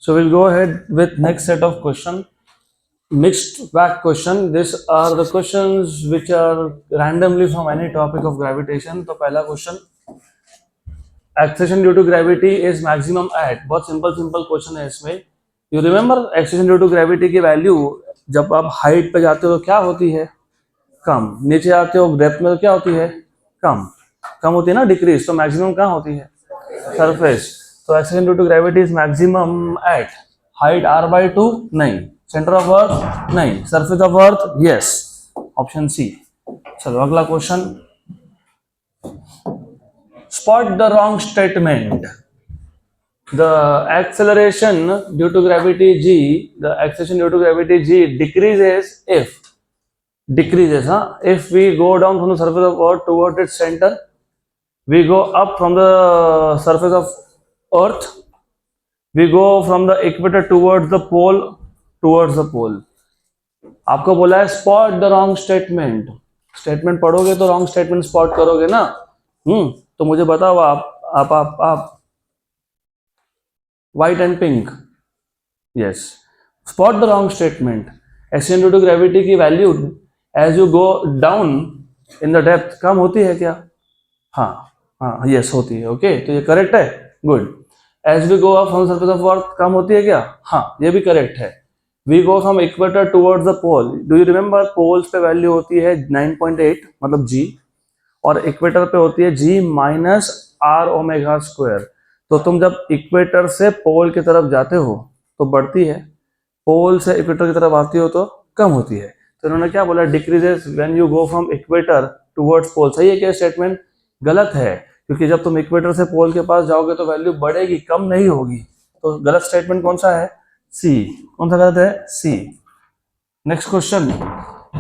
So we'll go ahead with next set of question. Mixed bag question. These are the questions which are randomly from any topic of gravitation. तो पहला question, acceleration due to gravity is maximum at, बहुत simple question है इसमें. You remember acceleration due to gravity की value जब आप height पे जाते हो तो क्या होती है? कम. नीचे आते हो डेप्थ में तो क्या होती है? कम होती है ना, डिक्रीज. तो मैक्सिमम कहाँ होती है? सरफेस. तो acceleration due to gravity is maximum at height r/2 नहीं, सेंटर ऑफ अर्थ नहीं, surface of earth yes, option C. चलो अगला question. Spot the wrong statement. The acceleration due to gravity g, the acceleration due to gravity g decreases if we go down from the surface of earth towards its center, we go up from the surface of earth, we go from the equator towards the pole. आपको बोला है spot the wrong statement. Statement पढ़ोगे तो wrong statement spot करोगे ना. तो मुझे बताओ आप white and pink. Yes, spot the wrong statement. Acceleration due to gravity की value as you go down in the depth कम होती है क्या? हाँ यस होती है. ओके, तो ये करेक्ट है. Good. As we go up from surface of earth कम होती है क्या? हाँ, ये भी करेक्ट है. We go from equator towards the pole. Do you remember poles पे वैल्यू होती है 9.8 मतलब जी, और इक्वेटर पे होती है g minus R omega square. तो तुम जब इक्वेटर से पोल की तरफ जाते हो तो बढ़ती है, पोल से इक्वेटर की तरफ आती हो तो कम होती है. तो इन्होंने क्या बोला? Decreases when you go from equator towards pole. सही है क्या स्टेटमेंट? गलत है, क्योंकि जब तुम इक्वेटर से पोल के पास जाओगे तो वैल्यू बढ़ेगी, कम नहीं होगी. तो गलत स्टेटमेंट कौन सा है? सी. कौन सा गलत है? सी. Next question.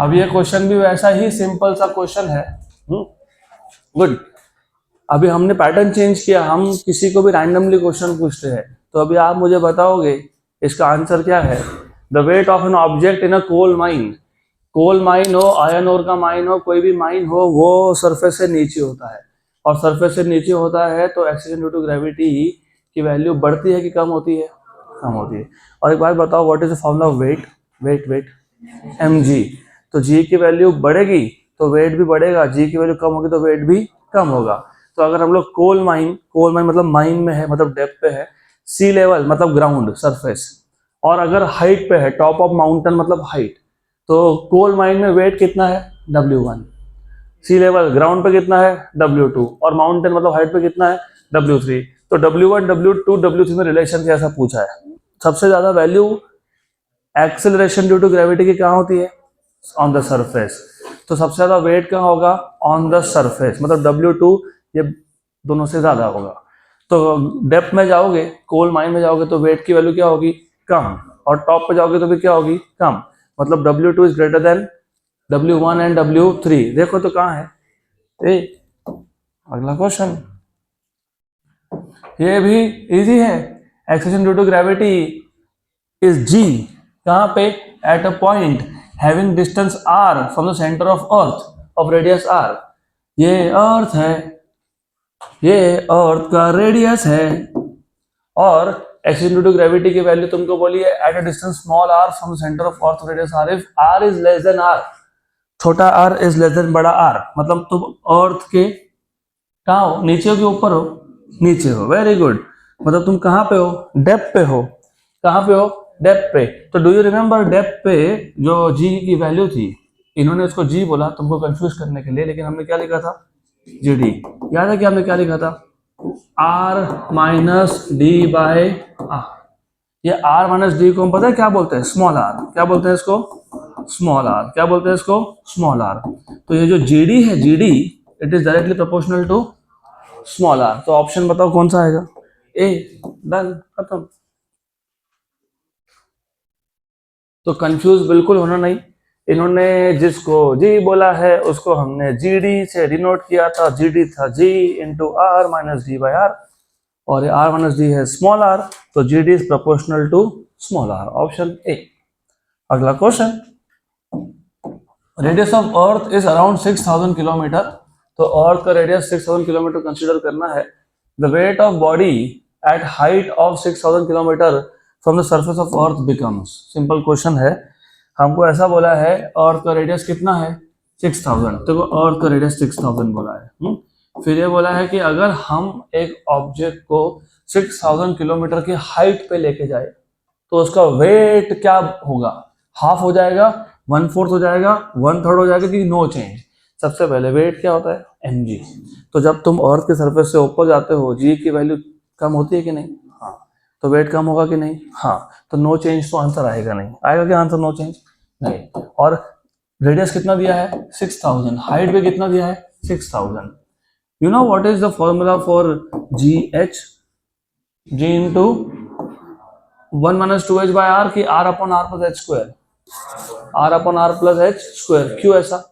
अब ये क्वेश्चन भी वैसा ही सिंपल सा क्वेश्चन है. गुड. अभी हमने पैटर्न चेंज किया, हम किसी को भी रैंडमली क्वेश्चन पूछते हैं. तो अभी आप मुझे बताओगे इसका आंसर क्या है. The weight of an object in a coal mine हो, आयरन ओर का माइन हो, कोई भी माइन हो, वो सरफेस से नीचे होता है. और सरफेस से नीचे होता है तो एक्सीलरेशन ड्यू टू ग्रेविटी की वैल्यू बढ़ती है कि कम होती है? कम होती है. और एक बात बताओ, what is the formula of weight? mg. तो g की वैल्यू बढ़ेगी तो वेट भी बढ़ेगा, जी की वैल्यू कम होगी तो वेट भी कम होगा. तो अगर हम लोग कोल माइन मतलब माइन में है, मतलब डेप्थ पे है, सी लेवल मतलब ग्राउंड सरफेस, और अगर हाइट पे है, टॉप ऑफ माउंटेन मतलब हाइट, तो कोल माइन में वेट कितना है? W1. सी लेवल ग्राउंड पे कितना है? W2. और माउंटेन मतलब हाइट पे कितना है? W3. तो W1, W2, W3 में रिलेशन कैसा पूछा है? सबसे ज्यादा value acceleration due to gravity की कहाँ होती है? On the surface. तो सबसे ज्यादा वेट कहाँ होगा? ऑन द सरफेस, मतलब W2 ये दोनों से ज्यादा होगा. तो डेप्थ में जाओगे, कोल माइन में जाओगे तो वेट की वैल्यू क्या होगी? कम. और टॉप पे जाओगे तो भी क्या होगी? कम. मतलब W2 is greater than W1 and W3. देखो तो कहाँ है? अगला क्वेश्चन. ये भी इजी है. Acceleration due to gravity is g कहाँ पे? At a point having distance r from the centre of earth of radius r. ये अर्थ है, ये अर्थ का रेडियस है, और एक्सेलरेशन ड्यू टू ग्रेविटी की वैल्यू तुमको बोली है at a distance small r from the centre of earth radius r. If r is less than r, छोटा r इज लेस देन बड़ा r, मतलब तुम अर्थ के कहाँ हो? नीचे हो कि ऊपर हो? नीचे हो. Very good. मतलब तुम कहाँ पे हो? डेप्थ पे हो. कहाँ पे हो? डेप्थ पे. तो डू यू रिमेंबर डेप्थ पे जो g की वैल्यू थी, इन्होंने उसको g बोला तुमको कंफ्यूज करने के लिए, लेकिन हमने क्या लिखा था? gd. याद है कि हमने क्या लिखा था? r minus D by r. ये r माइनस डी को हम पता है क्या बोलते हैं? Small r. क्या बोलते हैं इसको? Small r. क्या बोलते हैं इसको? Small r. तो ये जो gd है, gd it is directly proportional to small r. तो ऑप्शन बताओ कौन सा आएगा? ए. डन, खत्म. तो कंफ्यूज बिल्कुल होना नहीं. इन्होंने जिसको g बोला है उसको हमने gd से डिनोट किया था. gd था g into r minus D by r, और r माइनस डी है स्मॉल r, तो gd is proportional to small r. Option A. अगला question. Radius of earth is around 6000 kilometre. तो अर्थ का रेडियस 6000 किलोमीटर कंसीडर करना है. The weight of body at height of 6000 kilometer from the surface of earth becomes, simple question है, हमको ऐसा बोला है अर्थ का रेडियस कितना है 6000, तो अर्थ का रेडियस 6000 बोला है। फिर ये बोला है कि अगर हम एक ऑब्जेक्ट को 6000 किलोमीटर की हाइट पे लेके जाए तो उसका वेट क्या होगा, हाफ हो जाएगा, 1/4 हो जाएगा, 1/3 हो जाएगा कि नो चेंज। सबसे पहले वेट क्या होता है mg, तो जब तुम अर्थ के सरफेस से ऊपर जाते हो g की वैल्यू कम होती है कि नहीं, हाँ, तो वेट कम होगा कि नहीं, हाँ, तो नो चेंज, तो आंसर आएगा नहीं, आएगा क्या आंसर, नो चेंज नहीं। और रेडियस कितना दिया है 6000, हाइट पे कितना दिया है 6000। You know what is the formula for gh, g into 1 minus 2h by r की r upon r plus h square, r upon r plus h square. क्यों ऐसा,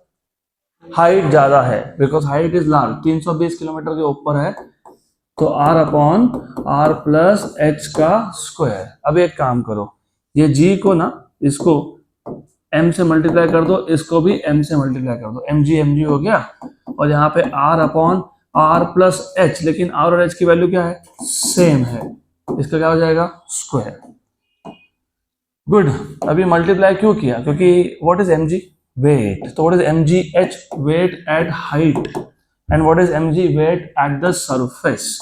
हाइट ज्यादा है, because height is large, 320 kilometre के ऊपर है, तो r upon r plus h का स्क्वायर। अब एक काम करो, ये g को ना, इसको m से मल्टीप्लाई कर दो, इसको भी m से मल्टीप्लाई कर दो, mg हो गया, और यहाँ पे r upon r plus h, लेकिन r और h की वैल्यू क्या है, सेम है, इसका क्या हो जाएगा स्क्वायर। गुड, अभी मल्टीप्लाई क्यों किया, क्योंकि व्हाट इज mg, वेट, तो what is mgh, weight at height, and what is mg, weight at the surface,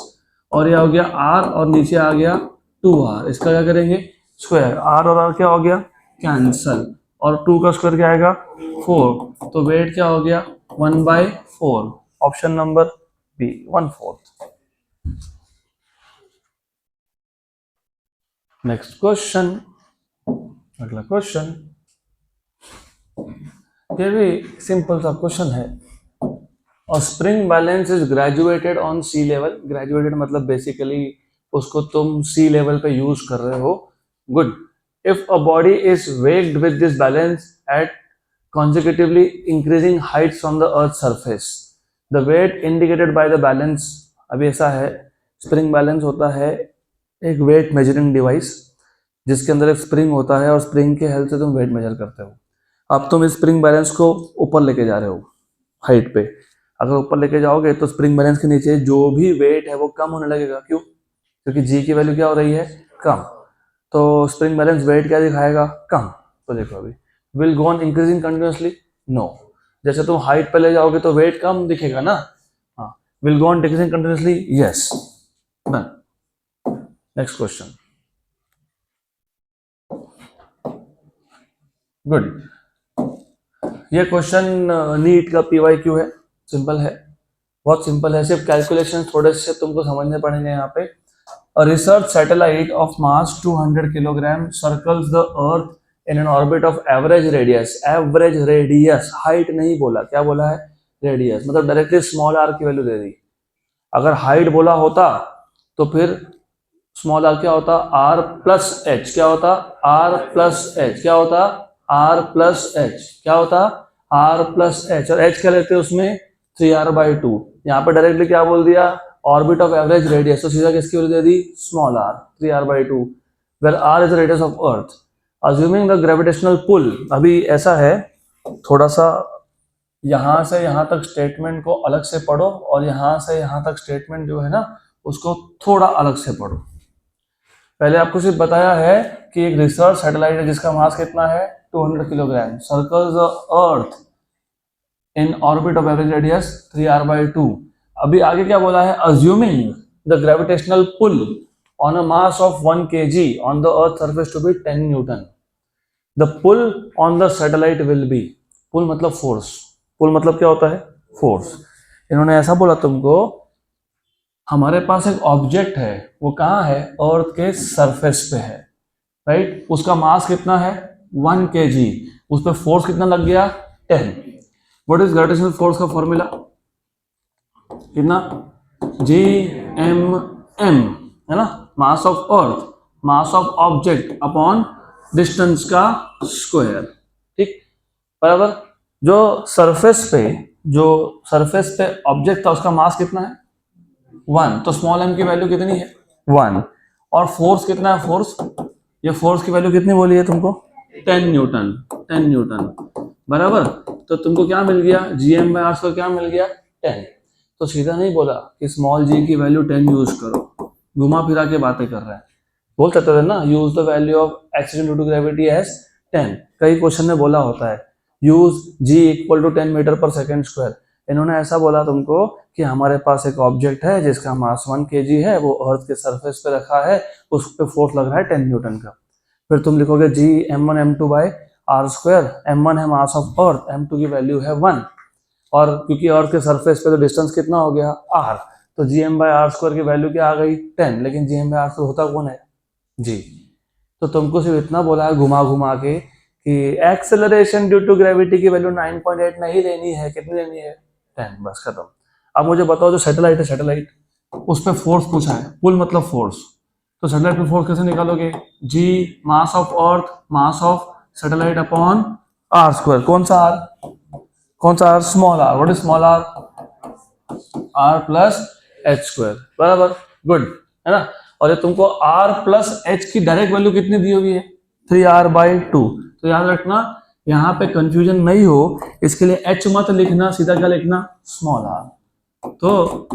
और ये हो गया r और नीचे आ गया 2r, इसका क्या करेंगे स्क्वायर, r और r क्या हो गया कैंसल, और 2 का स्क्वायर क्या आएगा 4, तो वेट क्या हो गया 1/4, option number B 1/4। Next question, अगला क्वेश्चन, ये भी सिंपल सा क्वेश्चन है। और spring balance is graduated on sea level, graduated मतलब बेसिकली उसको तुम सी लेवल पे यूज कर रहे हो। Good, if a body is weighed with this balance at consecutively increasing heights from the earth's surface, the weight indicated by the balance, अभी ऐसा है, स्प्रिंग बैलेंस होता है एक वेट मेजरिंग डिवाइस जिसके अंदर एक स्प्रिंग होता है और स्प्रिंग के हेल्प से तुम वेट मेजर करते हो। अब तुम इस स्प्रिंग बैलेंस को ऊपर लेके जा रहे हो हाइट पे, अगर ऊपर लेके जाओगे तो स्प्रिंग बैलेंस के नीचे जो भी वेट है वो कम होने लगेगा, क्यों, क्योंकि जी की वैल्यू क्या हो रही है कम, तो स्प्रिंग बैलेंस वेट क्या दिखाएगा कम। तो देखो अभी will go on increasing continuously, no, जैसे तुम हाइट पे ले जाओगे तो वेट कम दिखेगा ना, हाँ, will go on decreasing continuously, yes, done. Next question, good, ये क्वेश्चन नीट का PYQ है, सिंपल है, बहुत सिंपल है, सिर्फ कैलकुलेशन थोड़े से तुमको समझने पड़ेंगे यहाँ पे। A research satellite of mass 200 kilogram circles the earth in an orbit of average radius, average radius, height नहीं बोला, क्या बोला है रेडियस, मतलब डायरेक्टली स्मॉल r की वैल्यू दे दी। अगर हाइट बोला होता तो फिर स्मॉल r क्या होता, r प्लस h, क्या होता r प्लस h, क्या होता r प्लस h, क्या होता r प्लस h, और h क्या लेते हैं उसमें 3r/2, यहाँ पे डायरेक्टली क्या बोल दिया ऑर्बिट ऑफ एवरेज रेडियस, तो सीधा किसकी वैल्यू दे दी small r 3r/2, where r is the radius of earth, assuming the gravitational pull. अभी ऐसा है, थोड़ा सा यहाँ से यहाँ तक स्टेटमेंट को अलग से पढ़ो और यहाँ से यहाँ तक स्टेटमेंट जो है ना उसको थोड़ा अलग से पढ़ो। पहले आपको सिर्फ बताया है कि एक रिसर्च सैटेलाइट है जिसका मास कितना है 200 kilogram, circles the earth in orbit of average radius 3r/2। अभी आगे क्या बोला है, assuming the gravitational pull on a mass of 1 kg on the earth surface to be 10 newton, the pull on the satellite will be, pull मतलब force, पुल मतलब क्या होता है फोर्स। इन्होंने ऐसा बोला तुमको, हमारे पास एक ऑब्जेक्ट है, वो कहाँ है अर्थ के सरफेस पे है, राइट, उसका मास कितना है 1 kg, उस पर फोर्स कितना लग गया 10। व्हाट इज ग्रेविटेशनल फोर्स का फॉर्मूला, कितना Gmm है ना, मास of earth, mass of object upon distance का स्क्वायर, ठीक, बराबर। जो सरफेस पे ऑब्जेक्ट था उसका मास कितना है 1, तो स्मॉल m की वैल्यू कितनी है 1, और फोर्स कितना है, फोर्स, ये फोर्स की वैल्यू कितनी बोली है तुमको 10 न्यूटन, 10 न्यूटन, बराबर। तो तुमको क्या मिल गया Gm/r को क्या मिल गया 10, तो सीधा नहीं बोला कि स्मॉल g की वैल्यू 10 यूज करो, घुमा फिरा के बातें कर रहा है, बोल सकते थे ना, use the value of acceleration due to gravity as 10। कई क्वेश्चन में बोला होता है use G equal to 10 metre पर सेकेंड स्क्वायर। इन्होंने ऐसा बोला तुमको कि हमारे पास एक ऑब्जेक्ट है जिसका मास 1 kg है, वो अर्थ के सरफेस पे रखा है, उस पे फोर्स लग रहा है 10 न्यूटन का। फिर तुम लिखोगे जी m1 m2 by R square. m1 है मास ऑफ अर्थ, m2 की वैल्यू है 1, और क्योंकि अर्थ के सरफेस पे तो डिस्टेंस कितना हो गया r, तो G M by R square की वैल्यू क्या आ गई 10। लेकिन G M by R square होता कौन है जी। तो तुमको सिर्फ इतना बोला है घुमा घुमा के कि एक्सेलरेशन ड्यू टू ग्रेविटी की वैल्यू 9.8 नहीं लेनी है, कितनी लेनी है 10, बस खत्म। अब मुझे बताओ जो सैटेलाइट है, सैटेलाइट उस पर फोर्स पूछा है, पुल मतलब फोर्स, तो सैटेलाइट पे फोर्स कैसे निकालोगे? G mass of earth mass of satellite upon R square. कौन सा आर? कौन सा R? Small R. What is small R? R plus H square, बराबर, गुड, है ना। और ये तुमको आर प्लस एच की डायरेक्ट वैल्यू कितनी दी हुई है 3r/2। तो याद रखना यहाँ पे कंफ्यूजन नहीं हो, इसके लिए एच मत लिखना, सीधा क्या लिखना स्मॉल आर। तो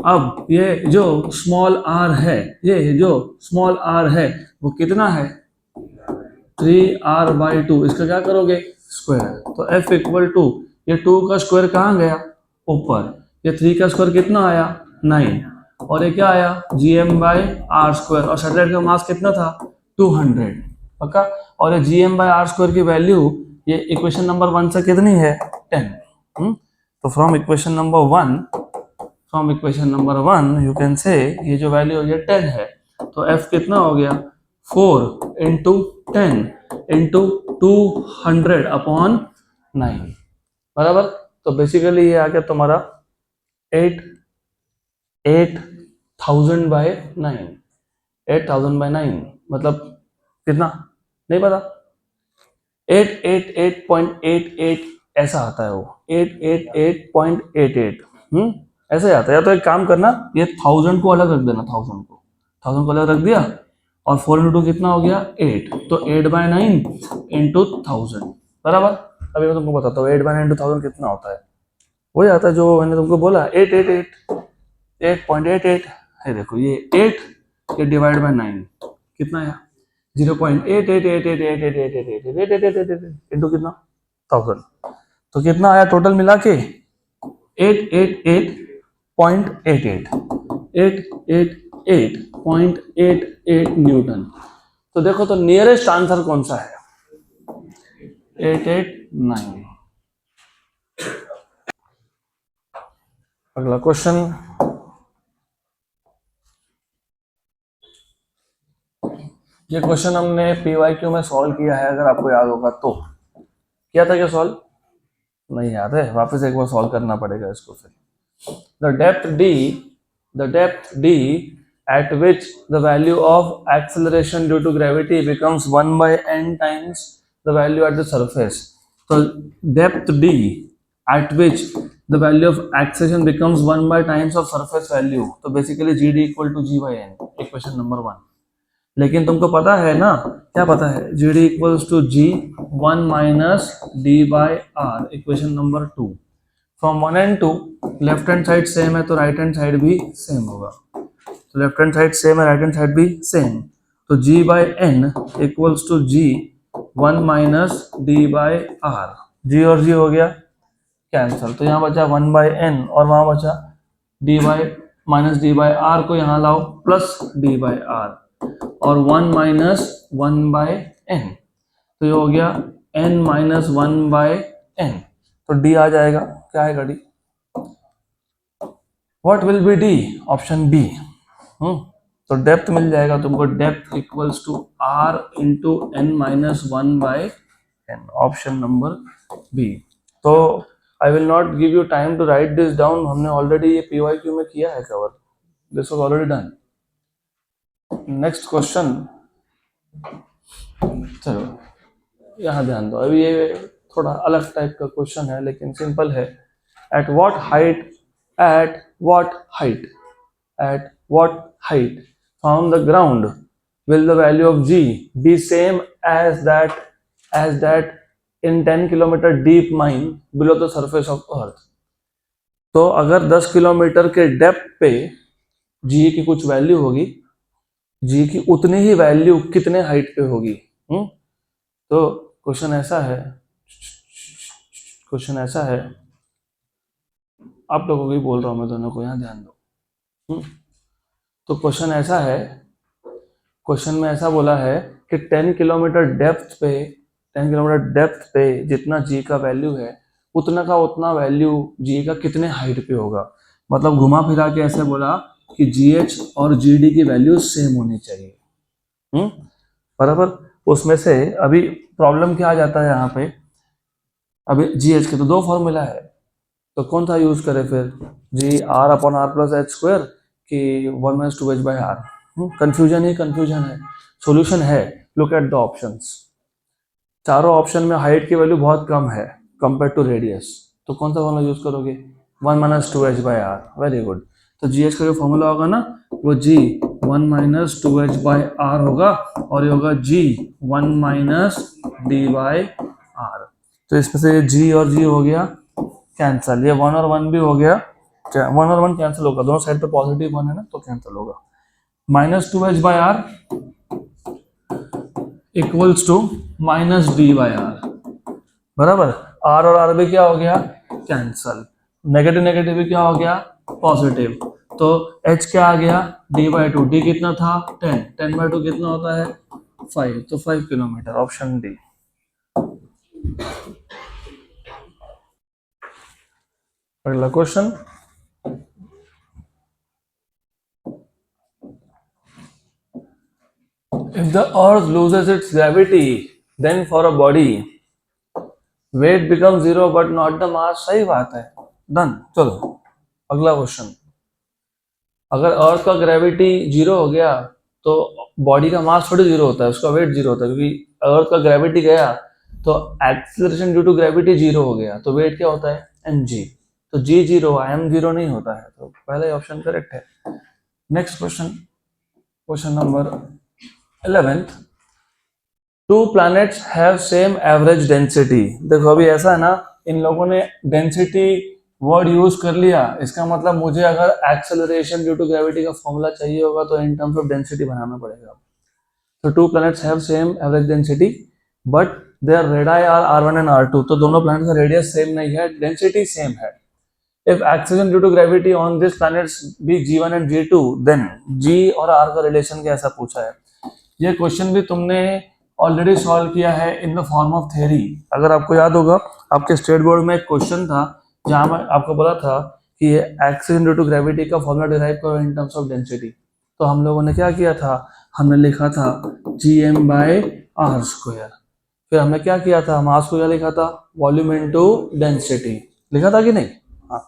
अब ये जो स्मॉल आर है, ये जो स्मॉल आर है वो कितना है 3r/2। इसका क्या करोगे स्क्वायर, तो f इक्वल टू ये 2 का स्क्वायर कहाँ गया ऊपर, ये 3 का स्क्वायर कितना आया 9, और ये क्या आया gm बाई आर स्क्वायर, और सैटेलाइट का मास कितना था 200, पक्का। और ये gm बाई आर स्क्वायर की वैल्यू ये इक्वेशन नंबर 1 से कितनी है 10। तो from equation number 1 you can say ये जो वैल्यू ये 10 है, तो f कितना हो गया 4 इंटू 10 इंटू 200 अपॉन 9, बराबर। तो बेसिकली ये आ गया तुम्हारा 8000 बाय 9। 8000 बाय 9 मतलब कितना नहीं पता, 888.88 ऐसा आता है वो, 888.88 ऐसे आता है। या तो एक काम करना, ये 1000 को अलग रख देना, 1000 को अलग रख दिया, और 4 इंटू कितना हो गया 8, तो 8/9 इंटू 1000, बराबर। अभी मैं तुमको बताता हूँ 8/9 इंटू 1000 कितना होता है। वही आता है जो मैंने तुमको बोला 888.88 है। देखो ये 8 ये डिवाइड बाय 9 कितना है 0.8888888888 इंटू कितना 1000, तो कितना आया टोटल मिला के 888.88 न्यूटन। तो देखो तो नियरेस्ट आंसर कौन सा है 889। अगला क्वेश्चन, ये क्वेश्चन हमने PYQ में सॉल्व किया है, अगर आपको याद होगा तो। किया था क्या सॉल्व? नहीं याद है, वापस एक बार सॉल्व करना पड़ेगा इसको। फिर the depth d at which the value of acceleration due to gravity becomes 1/n times the value at the surface। तो depth d at which the value of acceleration becomes 1 by times of surface value, तो basically GD equal to G/n, equation number 1। लेकिन तुमको पता है ना, क्या पता है GD equals to G1 minus D/R, equation number 2। From 1 and 2 left hand side same है तो राइट हैंड साइड भी सेम होगा, तो लेफ्ट हैंड साइड सेम है राइट हैंड साइड भी सेम, तो G/n equals to G1 minus D/R। G और G हो गया कैंसल, तो यहाँ बचा 1/n और वहां बचा माइनस D/R को यहाँ लाओ प्लस D/R, और 1 माइनस 1/n, तो ये हो गया n माइनस 1/n, तो d आ जाएगा, क्या आएगा d, what will be d, option B. तो डेप्थ मिल जाएगा तुमको, depth equals to r into n minus 1/n, option number B. तो I will not give you time to write this down, हमने ऑलरेडी ये PYQ में किया है cover, this was already done. Next question, चलो यहाँ ध्यान दो, अभी ये थोड़ा अलग टाइप का क्वेश्चन है लेकिन सिंपल है। At what height from the ground will the value of G be same as that in 10 kilometre deep mine below the surface of earth. तो अगर 10 किलोमीटर के डेप्थ पे G की कुछ वैल्यू होगी, जी की उतनी ही वैल्यू कितने हाइट पे होगी। तो क्वेश्चन ऐसा है, आप लोगों को ही बोल रहा हूं मैं, दोनों को यहाँ ध्यान दो। तो क्वेश्चन ऐसा है, क्वेश्चन में ऐसा बोला है कि 10 किलोमीटर डेप्थ पे जितना जी का वैल्यू है उतना का उतना वैल्यू जी का कितने हाइट पे होगा। मतलब घुमा फिरा के ऐसे बोला कि GH और GD की वैल्यू सेम होनी चाहिए। बराबर। उसमें से अभी प्रॉब्लम क्या आ जाता है यहाँ पे, अभी GH के तो दो फॉर्मूला है, तो कौन सा यूज करें फिर, G R upon R plus H square कि 1-2h/r। कंफ्यूजन ही कंफ्यूजन है, सॉल्यूशन है। लुक एट द ऑप्शंस, चारों ऑप्शन में हाइट की वैल्यू बहुत कम है कंपेयर टू रेडियस, तो कौन सा फॉर्मूला यूज करोगे, 1-2h/r। Very good. तो GH का जो फॉर्मूला होगा ना वो G 1-2h/r होगा और ये होगा G 1-d/r। तो इसमें से G और G हो गया कैंसल, ये 1 और 1 भी हो गया, 1 और 1 कैंसिल होगा, दोनों साइड पे पॉजिटिव 1 है ना तो कैंसिल होगा। -2h/r equals to -d/r। बराबर। r और r भी क्या हो गया कैंसल, नेगेटिव नेगेटिव भी क्या हो गया पॉजिटिव, तो h क्या आ गया d/2। d कितना था 10, 10/2 कितना होता है 5, तो 5 किलोमीटर, ऑप्शन डी। अगला question, if the earth loses its gravity then for a body weight becomes 0 but not the mass। सही बात है, डन। चलो अगला क्वेश्चन, अगर अर्थ का ग्रेविटी 0 हो गया तो बॉडी का मास थोड़ी 0 होता है, उसका वेट 0 होता है, क्योंकि अर्थ का ग्रेविटी गया तो एक्सीलरेशन ड्यू टू ग्रेविटी 0 हो गया, तो वेट क्या होता है mg, तो g 0 m 0 नहीं होता है, तो पहला ऑप्शन करेक्ट है। Next question, question number 11th, to planets have same average density. देखो अभी ऐसा है ना, इन लोगों ने डेंसिटी वर्ड यूज कर लिया, इसका मतलब मुझे अगर एक्सेलरेशन ड्यू टू ग्रेविटी का फॉर्मूला चाहिए होगा तो इन टर्म्स ऑफ डेंसिटी बनाना पड़ेगा। तो two planets have same average density but their radii are R1 and R2, तो दोनों प्लैनेट का रेडियस सेम नहीं है, डेंसिटी सेम है। If acceleration due to gravity on this planets be G1 and G2 then G और R का relation कैसा पूछा है। ये क्वेश्चन भी तुमने ऑलरेडी सॉल्व किया है in the form of theory. अगर आपको याद होगा आपके स्टेट बोर्ड में एक क्वेश्चन था जहां मैं आपको बोला था कि ये एक्सीलरेशन ड्यू टू ग्रेविटी का फॉर्मूला डिराइव करो इन टर्म्स ऑफ डेंसिटी, तो हम लोगों ने क्या किया था, हमने लिखा था Gm/r²। फिर हमने क्या किया था, मास को क्या लिखा था वॉल्यूम इनटू डेंसिटी, लिखा था कि नहीं, हाँ।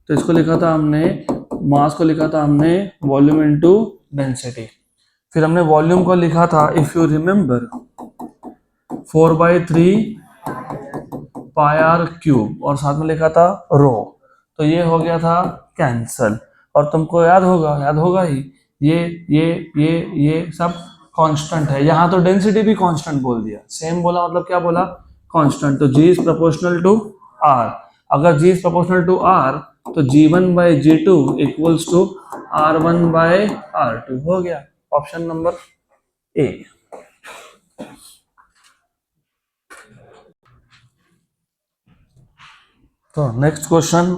तो इसको लिखा था हमने, मास को लिखा था हमने वॉल्यूम इनटू डेंसिटी। फिर हमने वॉल्यूम को लिखा था इफ यू रिमेंबर 4/3 πr³ और साथ में लिखा था रो, तो ये हो गया था कैंसल। और तुमको याद होगा ही ये सब कांस्टेंट है, यहाँ तो डेंसिटी भी कांस्टेंट बोल दिया, सेम बोला मतलब क्या बोला कांस्टेंट, तो G is proportional to R। अगर G is proportional to R तो G1/G2 इक्वल्स टू R1/R2 हो गया, ऑप्शन नंबर ए। तो नेक्स्ट क्वेश्चन,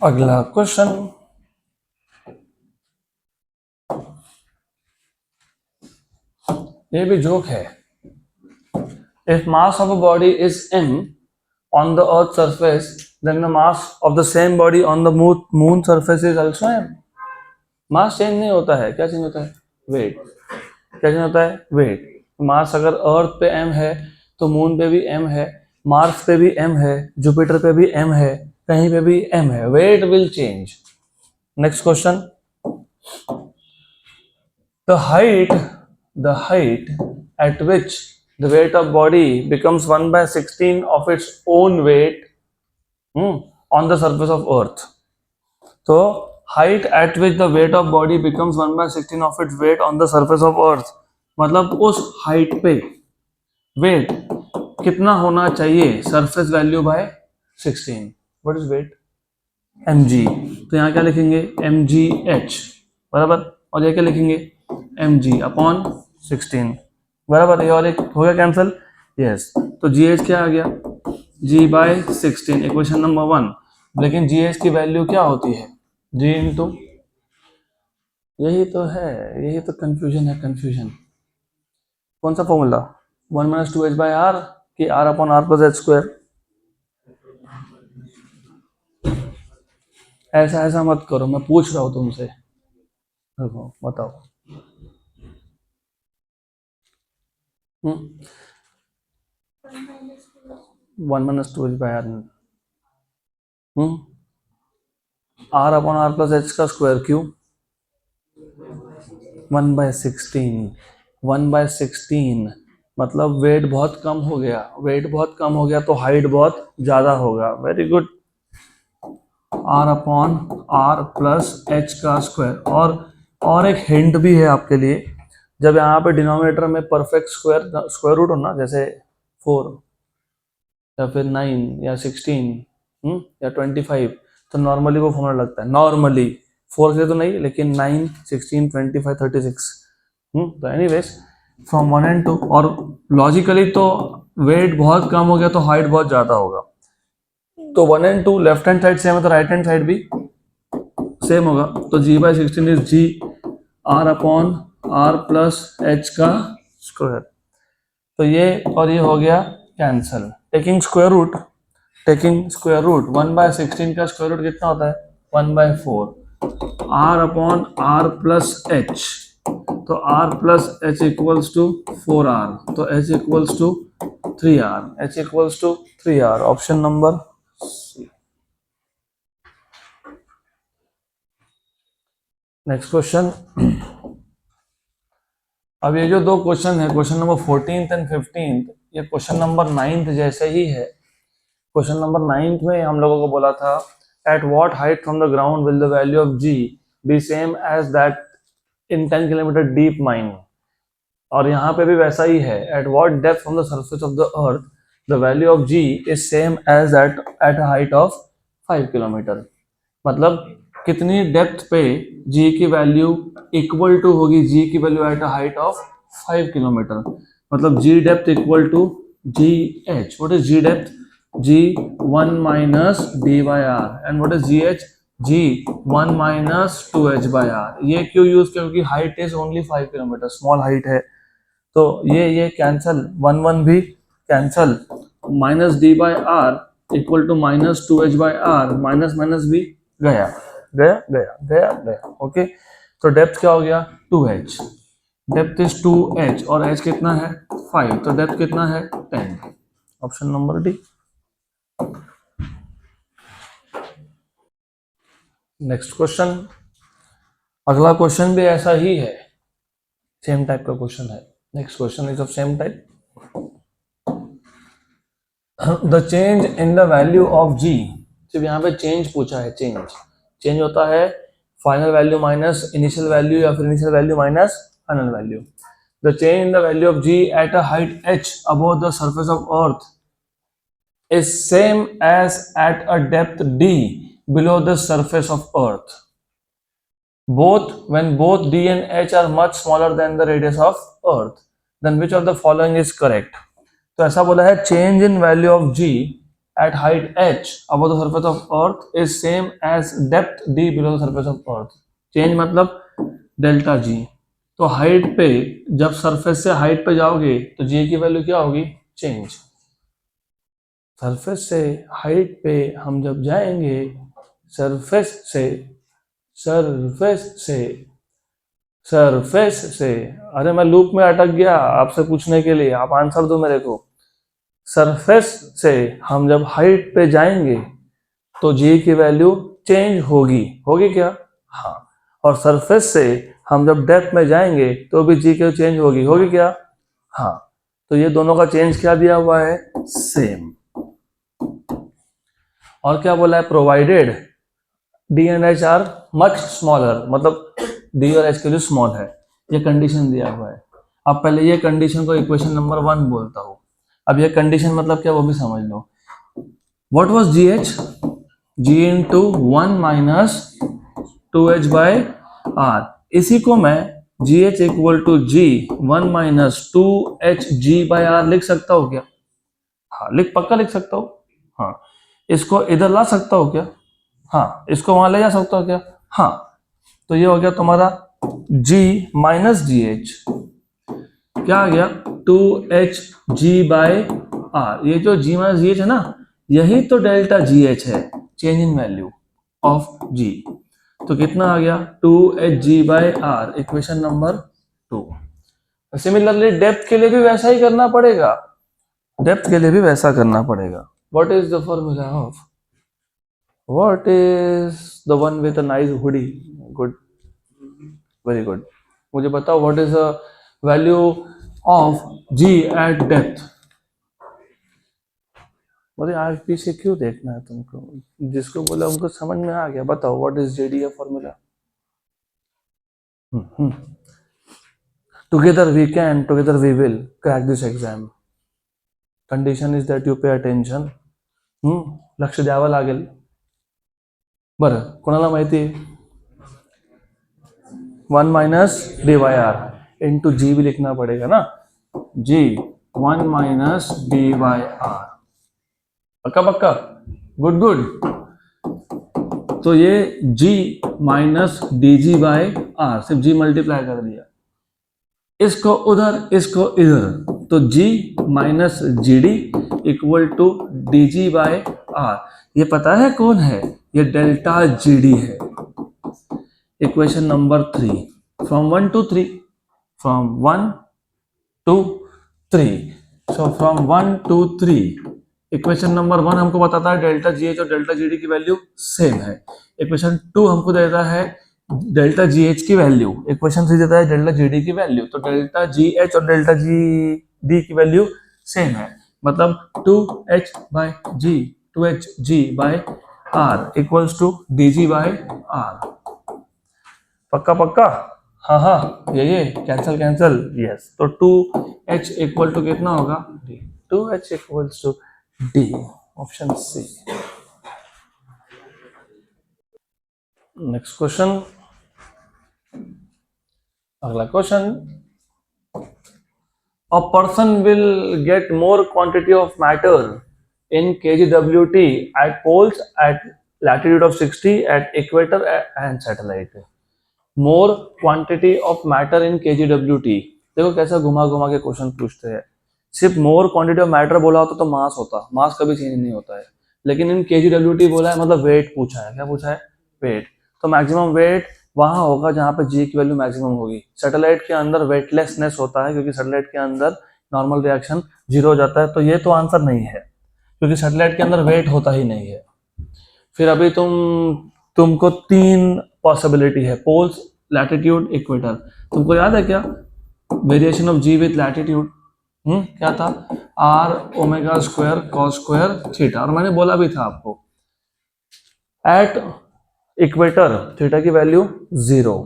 अगला क्वेश्चन, ये भी जोक है। If mass of a body is m on the earth surface then the mass of the same body on the moon surface is also m। Mass change नहीं होता है, क्या change होता है वेट, क्या चेंज होता है वेट। मास अगर अर्थ पे m है तो मून पे भी m है, मार्स पे भी m है, जुपिटर पे भी m है, कहीं पे भी m है, weight will change. Next question, the height at which the weight of body becomes 1/16 of its own weight on the surface of earth। तो height at which the weight of body becomes 1/16 of its weight on the surface of earth, मतलब उस height पे wait कितना होना चाहिए surface value by 16। What is weight, M G, तो यहाँ क्या लिखेंगे एम जी एच बराबर, और ये क्या लिखेंगे एम जी अपॉन 16 बराबर, ये और एक हो गया कैंसिल। यस, तो जी एच क्या आ गया जी बाय 16, इक्वेशन नंबर 1। लेकिन जी एच की वैल्यू क्या होती है जी इंटू, यही तो है, यही तो कंफ्यूजन है, कंफ्यूजन। कौन सा फॉर्मूला 1 - 2h/r कि r upon r plus H square, ऐसा ऐसा मत करो, मैं पूछ रहा हूँ तुमसे, देखो बताओ। 1 - 2h/r, r upon r plus H का स्क्वायर क्यों 1/16, 1/16 मतलब वेट बहुत कम हो गया, वेट बहुत कम हो गया तो हाइट बहुत ज्यादा होगा। Very good, r upon r plus H का स्क्वायर। और एक हिंट भी है आपके लिए, जब यहाँ पे डिनोमिनेटर में परफेक्ट स्क्वायर रूट हो ना, जैसे 4 या फिर 9 या 16 या 25, तो नॉर्मली वो फॉर्मूला लगता है, नॉर्मली 4 से तो नहीं, लेकिन 9, 16, 25, 36। तो एनीवेज फ्रॉम 1 and 2, और लॉजिकली तो वेट बहुत कम हो गया तो हाइट बहुत ज्यादा होगा, तो 1 and 2 left hand side same है तो राइट हैंड साइड भी सेम होगा। तो g/16 is G r upon r plus H का स्क्वायर। तो ये और ये हो गया cancel. Taking square root, taking square root 1/16 का स्क्वायर रूट कितना होता है 1/4, r upon r plus H, तो r plus H equals to 4r, तो h equals to 3r, h equals to 3r, option number C. Next question. अब ये जो दो क्वेश्चन है, question number 14th and 15th, ये क्वेश्चन नंबर 9th जैसे ही है। क्वेश्चन नंबर 9th में हम लोगों को बोला था at what height from the ground will the value of G be same as that in 10 kilometre deep mine, और यहाँ पे भी वैसा ही है, at what depth from the surface of the earth the value of G is same as that at height of 5 kilometre. मतलब कितनी depth पे जी की वैल्यू इक्वल टू होगी जी की value at a height of 5 kilometre, मतलब G depth equal to G H. What is G depth G 1 minus D by R, and what is G H G 1 minus 2h/r। ये क्यों use, क्योंकि height is only 5 kilometre, small height है, तो ये cancel, 1 भी cancel, minus D by R equal to minus 2h/r, minus minus भी गया गया गया गया गया। ओके, तो डेप्थ क्या हो गया 2h, डेप्थ इज 2h और h कितना है 5, तो डेप्थ कितना है 10, option number D. Next question, अगला क्वेश्चन भी ऐसा ही है, सेम टाइप का क्वेश्चन है। Next question is of same type. The change in the value of G, सिर्फ यहाँ पे चेंज पूछा है, चेंज, चेंज होता है final value minus initial value या फिर initial value minus final value. The change in the value of g at a height h above the surface of earth is same as at a depth d below the surface of earth, both when both d and h are much smaller than the radius of earth, then which of the following is correct। तो ऐसा बोला है change in value of g at height h above the surface of earth is same as depth d below the surface of earth। Change मतलब delta G, तो height पे जब surface से height पे जाओगे तो जी की वैल्यू क्या होगी चेंज। सरफेस से हाइट पे हम जब जाएंगे, सरफेस से सरफेस से सरफेस से, अरे मैं लूप में अटक गया आपसे पूछने के लिए, आप आंसर दो मेरे को। सरफेस से हम जब हाइट पे जाएंगे तो जी की वैल्यू चेंज होगी, होगी क्या हाँ, और सरफेस से हम जब डेप्थ में जाएंगे तो भी जी की चेंज होगी, होगी क्या हाँ। तो ये दोनों का चेंज क्या दिया हुआ है सेम। और क्या बोला है provided D and H R much smaller, मतलब डी और एच के लिए स्मॉल है, ये कंडीशन दिया हुआ है। अब पहले ये कंडीशन को इक्वेशन नंबर 1 बोलता हूँ। अब ये कंडीशन मतलब क्या वो भी समझ लो। What was G H, g into 1 minus 2h/r। इसी को मैं gh equal to g 1 minus 2hg/r लिख सकता हूँ क्या? हाँ, पक्का लिख सकता हूँ। हाँ, इसको इधर ला सकता हूँ क्या? हाँ, इसको वहां ले जा सकता हूँ क्या? हाँ, तो ये हो गया तुम्हारा g माइनस जी एच, क्या आ गया 2hg/r। ये जो g माइनस जी एच है ना, यही तो डेल्टा जी एच है, change in value of g। तो कितना आ गया 2hg/r, equation number 2। Similarly depth के लिए भी वैसा ही करना पड़ेगा, डेप्थ के लिए भी वैसा करना पड़ेगा। What is the formula of, what is the one with a nice hoodie? Good, very good. मुझे बताओ what is the value of g eight depth. मुझे आगे पीछे क्यों देखना है तुमको, जिसको बोला उनको समझ में आ गया। बताओ what is JDA formula. Together we can, together we will crack this exam. Condition is that you pay attention. लक्ष द्यावं लागेल। बरं, कोणाला माहिती 1 माइनस dy/r इंटू जी भी लिखना पड़ेगा ना, g 1 माइनस dy/r। पक्का पक्का, गुड गुड। तो ये g माइनस dg/r, सिर्फ g मल्टीप्लाई कर दिया, इसको उधर इसको इधर, तो g minus g d equal to dg/r। ये पता है कौन है? ये डेल्टा जी डी है। Equation number 3, from 1 to 3, from 1 to 3, so from 1 to 3, equation number 1 हमको बताता है डेल्टा जी एच और डेल्टा जी डी की वैल्यू सेम है। इक्वेशन 2 हमको देता है डेल्टा जी एच की वैल्यू, इक्वेशन 3 देता है डेल्टा जी डी की वैल्यू। तो डेल्टा जी एच और डेल्टा जी डी की वैल्यू सेम है, मतलब 2hg/r इक्वल्स टू dg/r। पक्का पक्का, हाँ हाँ, ये कैंसल कैंसल, यस। तो 2h इक्वल टू कितना होगा d, 2h equals to d, option C. Next question, अगला question. A person will get more quantity of matter in kgWt at poles at latitude of 60 at equator and satellite. More quantity of matter in kgWt। देखो कैसा घुमा घुमा के question पूछते हैं। सिर्फ more quantity of matter बोला होता तो मास होता, मास कभी चेंज नहीं होता है। लेकिन इन kgWt बोला है, मतलब वेट पूछा है। क्या पूछा है? वेट। तो मैक्सिमम वेट वहां होगा जहां पे g की वैल्यू मैक्सिमम होगी। सैटेलाइट के अंदर वेटलेसनेस होता है, क्योंकि सैटेलाइट के अंदर नॉर्मल रिएक्शन 0 हो जाता है। तो ये तो आंसर नहीं है, क्योंकि सैटेलाइट के अंदर वेट होता ही नहीं है। फिर अभी तुमको 3 पॉसिबिलिटी है, पोल्स, लैटिट्यूड, इक्वेटर। तुमको याद है क्या variation of g with latitude? क्या था? r omega square cos square theta. और मैंने बोला भी था आपको एट इक्वेटर थीटा की वैल्यू 0,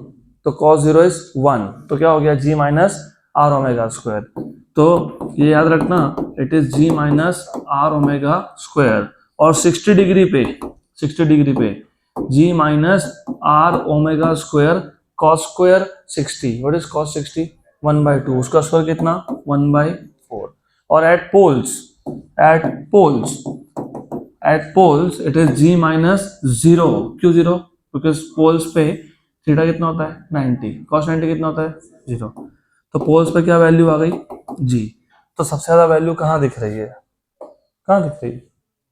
तो cos 0 इज 1, तो क्या हो गया g minus R omega square. तो ये याद रखना, it is g minus R omega square. और 60 डिग्री पे g minus R omega square cos square 60। What is cos 60? 1/2, उसका स्क्वायर कितना? 1/4। और at poles it is g minus 0। क्यों 0? बिकॉज पोल्स पे थीटा कितना होता है? 90। कॉस 90 कितना होता है? 0। तो पोल्स पे क्या वैल्यू आ गई? g। तो सबसे ज्यादा वैल्यू कहाँ दिख रही है? कहाँ दिख रही है?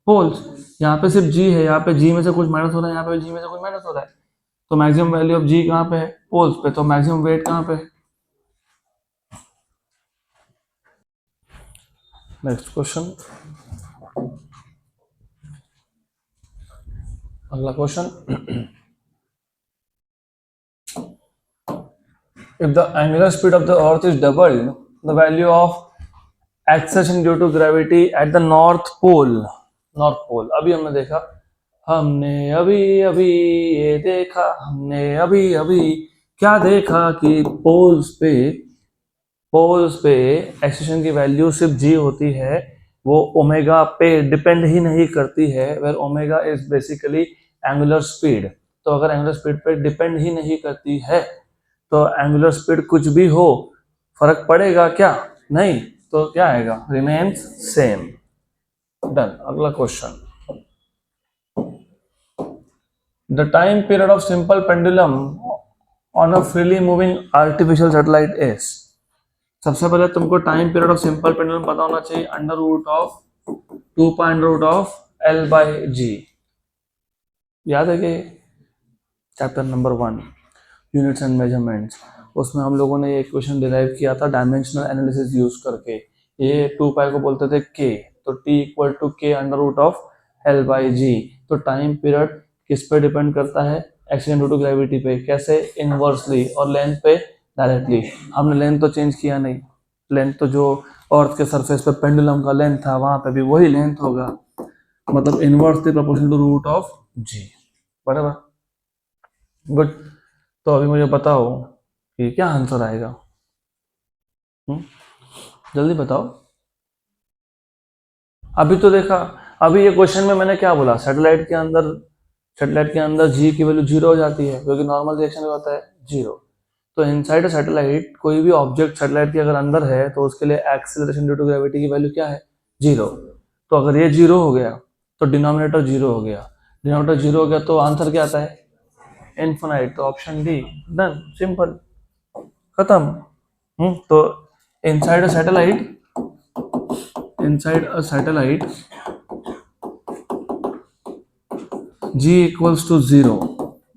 पोल्स। यहाँ पे सिर्फ g है, यहाँ पे g में से कुछ माइनस हो रहा है, यहाँ पे g में से कुछ माइनस हो रहा है। तो मैक्सिमम वैल्यू ऑफ g कहाँ पे है? पोल्स पे। तो मैक्सिमम वेट कहाँ पे है? नेक्स्ट क्वेश्चन, अगला question. If the angular speed of the earth is doubled, the value of acceleration due to gravity at the north pole। अभी हमने देखा, हमने अभी ये देखा, हमने अभी क्या देखा कि पोल्स पे एक्सेलेरेशन की वैल्यू सिर्फ g होती है वो ओमेगा पे डिपेंड ही नहीं करती है, where omega is basically angular speed. तो अगर एंगुलर स्पीड पे डिपेंड ही नहीं करती है तो एंगुलर स्पीड कुछ भी हो फर्क पड़ेगा क्या? नहीं। तो क्या आएगा? Remains same. डन। अगला question, the time period of simple pendulum on a freely moving artificial satellite is. सबसे पहले तुमको time period of simple pendulum पता होना चाहिए, अंडर रूट ऑफ 2 याद है कि chapter number 1 units and measurements, उसमें हम लोगों ने ये इक्वेशन डिराइव किया था डायमेंशनल एनालिसिस यूज करके। ये 2 पाई को बोलते थे के, तो टी इक्वल टू के अंडर रूट ऑफ L/G। तो टाइम पीरियड किस पे डिपेंड करता है? एक्सीडेंट ड्यू टू ग्रेविटी पे। कैसे? इनवर्सली। और लेंथ पे डायरेक्टली। हमने लेंथ तो चेंज किया नहीं, लेंथ तो जो अर्थ के सरफेस पे पेंडुलम का लेंथ था वहां पे भी वही लेंथ होगा, मतलब inversely proportional to root of G. बराबर? गुड। तो अभी मुझे बताओ कि क्या आंसर आएगा। जल्दी बताओ। अभी तो देखा, अभी ये क्वेश्चन में मैंने क्या बोला, सैटेलाइट के अंदर जी की वैल्यू 0 हो जाती है क्योंकि नॉर्मल रिएक्शन होता है 0। तो इनसाइड सैटेलाइट कोई भी ऑब्जेक्ट सैटेलाइट के अगर अंदर है तो उसके लिए एक्सीलरेशन ड्यू टू ग्रेविटी की वैल्यू क्या है? 0। तो अगर ये 0 हो गया तो डिनोमिनेटर 0 हो गया, डिनोमिनेटर 0 हो गया तो आंसर क्या आता है? इनफिनाइट। तो ऑप्शन डी। डन, सिंपल, खत्म। तो inside a satellite g equals to 0,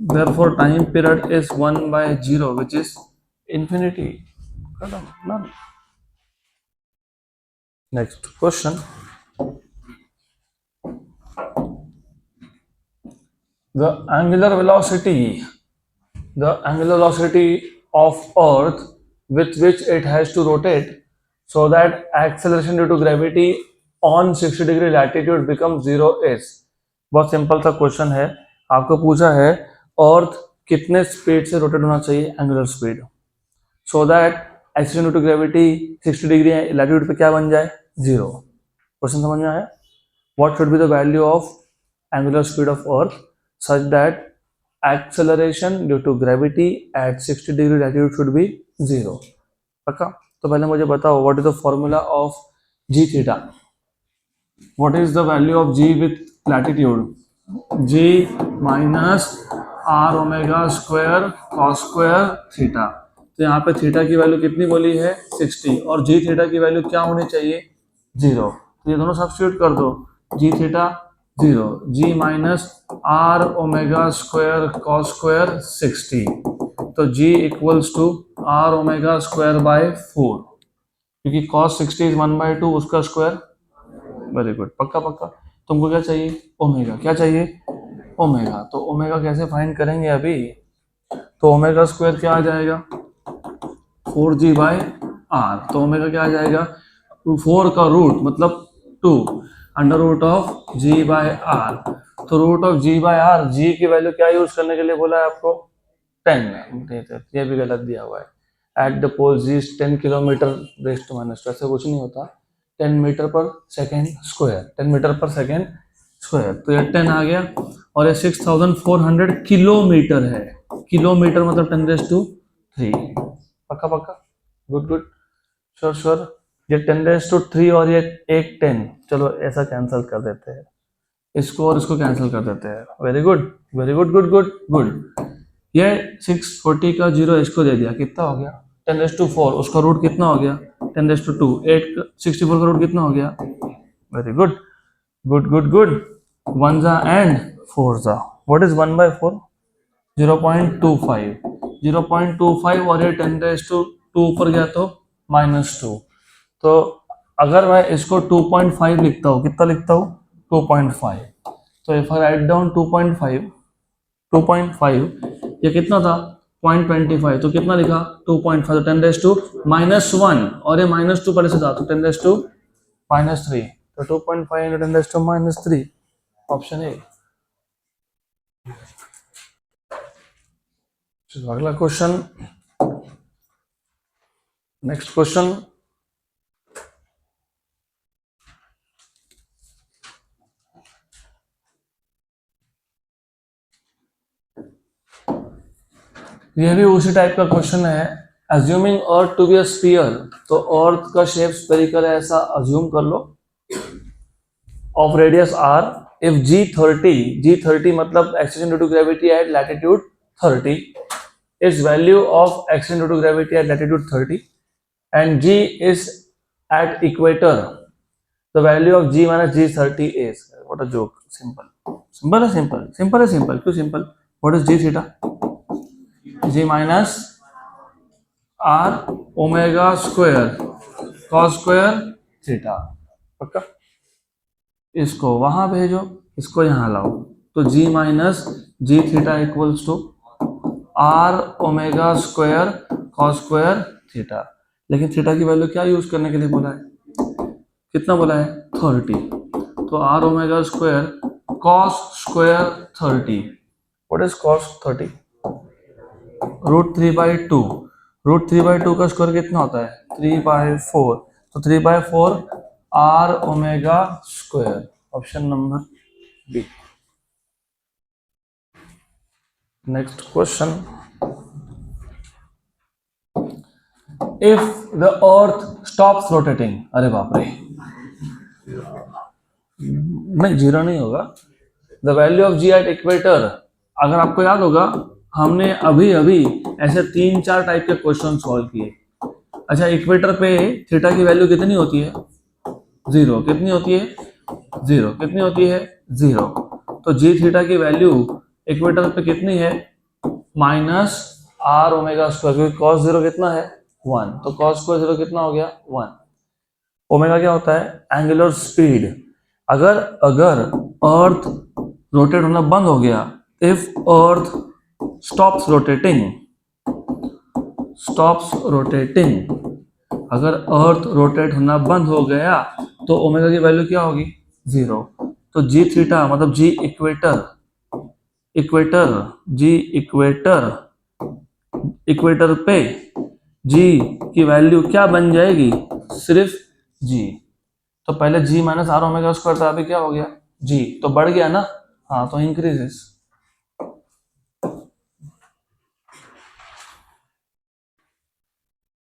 therefore time period is 1/0 which is infinity. None. Next question, the angular velocity of earth with which it has to rotate so that acceleration due to gravity on 60 degree latitude becomes 0 is। बहुत simple सा question है, आपको पूछा है अर्थ कितने speed से rotate होना चाहिए, angular speed, so that acceleration due to gravity 60 degree latitude पे क्या बन जाए? 0। क्वेश्चन समझ में आया? What should be the value of angular speed of earth such that acceleration due to gravity at 60 degree latitude should be 0। पक्का? तो पहले मुझे बताओ what is the formula of g theta? What is the value of g with latitude? g minus r omega square cos square theta। तो यहाँ पे theta की value कितनी बोली है? 60, और जी थीटा की वैल्यू क्या होनी चाहिए? 0। तो ये दोनों सब्स्टिट्यूट कर दो, G theta 0, G minus R omega square cos square 60, तो G equals to R omega square by 4, क्योंकि कॉस 60 इज 1/2 उसका स्क्वायर। वेरी गुड, पक्का पक्का। तुमको क्या चाहिए? ओमेगा। क्या चाहिए? ओमेगा। तो ओमेगा कैसे फाइंड करेंगे अभी? तो ओमेगा स्क्वायर क्या आ जाएगा? 4g/r। तो ओमेगा क्या आ जाएगा? 4 का रूट मतलब 2 अंडर रूट ऑफ g/r। तो रूट ऑफ g/r, g की वैल्यू क्या यूज करने के लिए बोला है आपको? 10। ये भी गलत दिया हुआ है। At the pole g 10 kilometre rest minus, ऐसे कुछ नहीं होता। 10 मीटर पर सेकेंड स्क्वायर, 10 मीटर पर सेकेंड स्क्वायर, तो ये 10 आ गया। और ये 6400 किलोमीटर है, किलोमीटर मतलब 10⁻³ पक्का पक्का। Good good, sure sure. ये 10⁻³ और ये एक 10, चलो ऐसा कैंसिल कर देते हैं, इसको और इसको कैंसिल कर देते हैं। Very good very good, good good good. ये 640 का 0 इसको दे दिया, कितना हो गया? 10⁻⁴। उसका रूट कितना हो गया? 10⁻²। 64 का रूट कितना हो गया? Very good good good good. 1 जा एंड 4 जा। What is 1/4? 0.25। 0.25 और ये 10⁻² ऊपर गया तो -2। तो अगर मैं इसको 2.5 लिखता हूँ, कितना लिखता हूँ? 2.5। तो इफ आई राइट डाउन 2.5, ये कितना था? 0.25, तो कितना लिखा? 2.5। तो 10⁻⁻1 और ये -2 पहले से था तो 10⁻⁻3, तो 2.5 × 10⁻⁻3, ऑप्शन ए। अगला क्वेश्चन, नेक्स्ट क्वेश्चन, ये भी उसी टाइप का क्वेश्चन है। Assuming earth to be a sphere, तो अर्थ का शेप स्फेरिकल है ऐसा अज्यूम कर लो, of radius r, if g30 मतलब acceleration due to gravity at latitude 30 is value of acceleration due to gravity at latitude 30 and g is at equator, the value of g minus g30 is, what a joke, simple क्यों simple, what is g theta, g minus r omega square cos square theta, पक्का। इसको वहां भेजो, इसको यहां लाओ, तो g minus g theta equals to R omega square cos square theta. लेकिन थीटा की वैल्यू क्या यूज करने के लिए बोला है, कितना बोला है 30, तो R omega square cos square 30, what is cos 30, √3/2, √3/2 का स्क्वायर कितना होता है 3/4, तो 3/4 R omega square, option number B. Next question, if the earth stops rotating, अरे बाप रे, नहीं जीरो नहीं होगा, the value of g at equator, अगर आपको याद होगा हमने अभी अभी ऐसे 3-4 टाइप के क्वेश्चन सॉल्व किए। अच्छा, इक्वेटर पे थीटा की वैल्यू कितनी होती है 0, कितनी होती है 0, कितनी होती है 0, तो जी थीटा की वैल्यू इक्वेटर पे कितनी है माइनस आर ओमेगा स्क्वायर, क्योंकि कॉस 0 कितना है 1, तो कॉस स्क्वायर 0 कितना हो गया 1। ओमेगा क्या होता है एंगुलर स्पीड, अगर अर्थ रोटेट होना बंद हो गया, इफ अर्थ स्टॉप्स रोटेटिंग, अगर अर्थ रोटेट होना बंद हो गया तो ओमेगा की वैल्यू क्या होगी 0, तो जी थीटा मतलब जी इक्वेटर पे जी की वैल्यू क्या बन जाएगी, सिर्फ जी, तो पहले जी माइनस आर ओमेगा स्क्वायर था, अभी क्या हो गया जी, तो बढ़ गया ना, हाँ तो इंक्रीजेस।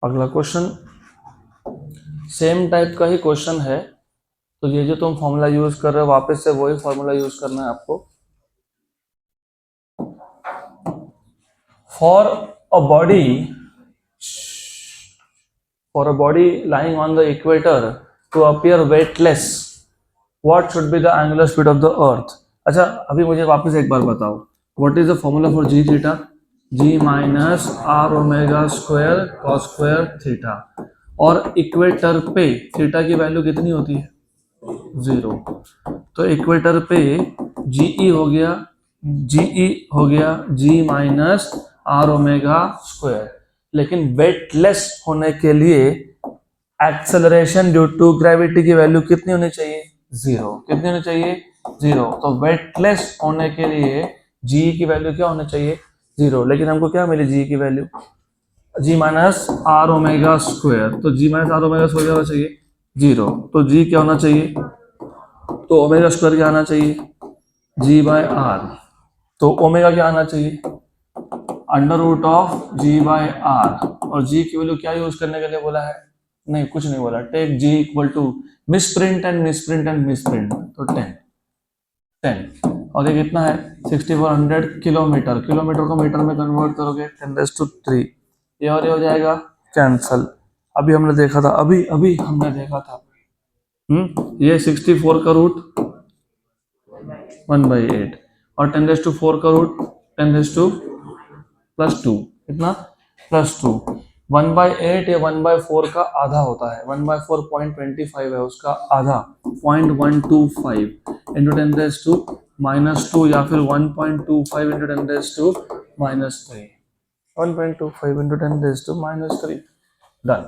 अगला क्वेश्चन सेम टाइप का ही क्वेश्चन है, तो ये जो तुम फॉर्मूला यूज कर रहे हो वापस से वही फॉर्मूला यूज करना है आपको। For a body lying on the equator to appear weightless, what should be the angular speed of the earth? अच्छा, अभी मुझे वापस एक बार बताओ, what is the formula for g theta, g minus r omega square cos square theta, और equator पे theta की value कितनी होती है 0, तो इक्वेटर पे जीई हो गया जी माइनस आर ओमेगा स्क्वायर, लेकिन वेटलेस होने के लिए एक्सेलरेशन ड्यू टू ग्रेविटी की वैल्यू कितनी होनी चाहिए 0, कितनी होनी चाहिए 0, तो वेटलेस होने के लिए जी की वैल्यू क्या होनी चाहिए 0, लेकिन हमको क्या मिली जी की वैल्यू जी माइनस आर ओमेगा स्क्वायर, तो जी माइनस आर ओमेगा स्क्वायर क्या होना चाहिए 0, तो जी क्या होना चाहिए, तो ओमेगा स्क्वायर क्या आना चाहिए जी बाय आर, तो ओमेगा क्या आना चाहिए under root of ji bye are, और जी की वैल्यू क्या यूज करने के लिए बोला है, नहीं कुछ नहीं बोला, take g equal to misprint and misprint, तो 10, और ये कितना है 6400 किलोमीटर, किलोमीटर को मीटर में कन्वर्ट करोगे 10⁻3, ये और ये हो जाएगा कैंसल। अभी हमने देखा था, अभी हमने देखा था ये 64 का रूट 1/8 और 10⁻4 का रूट 10⁻+2, कितना +2, 1/8 या 1/4 का आधा होता है, 1/4 0.25 है, उसका आधा 0.125 इंटू 10⁻2 या फिर 1.25 इंटू 10⁻3, 1.25 इंटू 10⁻3, डन।